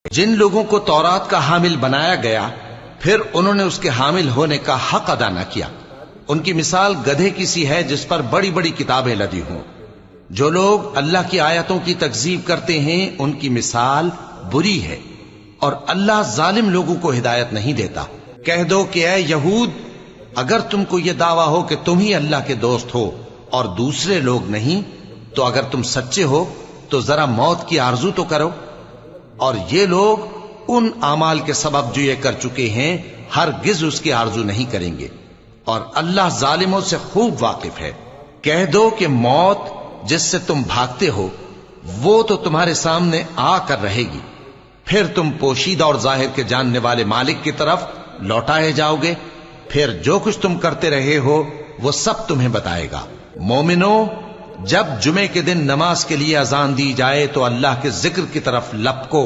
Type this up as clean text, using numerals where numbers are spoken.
جن لوگوں کو تورات کا حامل بنایا گیا پھر انہوں نے اس کے حامل ہونے کا حق ادا نہ کیا، ان کی مثال گدھے کی سی ہے جس پر بڑی بڑی کتابیں لدی ہوں۔ جو لوگ اللہ کی آیتوں کی تکذیب کرتے ہیں ان کی مثال بری ہے، اور اللہ ظالم لوگوں کو ہدایت نہیں دیتا۔ کہہ دو کہ اے یہود، اگر تم کو یہ دعویٰ ہو کہ تم ہی اللہ کے دوست ہو اور دوسرے لوگ نہیں، تو اگر تم سچے ہو تو ذرا موت کی آرزو تو کرو۔ اور یہ لوگ ان اعمال کے سبب جو یہ کر چکے ہیں ہرگز اس کی آرزو نہیں کریں گے، اور اللہ ظالموں سے خوب واقف ہے۔ کہہ دو کہ موت جس سے تم بھاگتے ہو وہ تو تمہارے سامنے آ کر رہے گی، پھر تم پوشیدہ اور ظاہر کے جاننے والے مالک کی طرف لوٹائے جاؤ گے، پھر جو کچھ تم کرتے رہے ہو وہ سب تمہیں بتائے گا۔ مومنو، جب جمعے کے دن نماز کے لیے اذان دی جائے تو اللہ کے ذکر کی طرف لپکو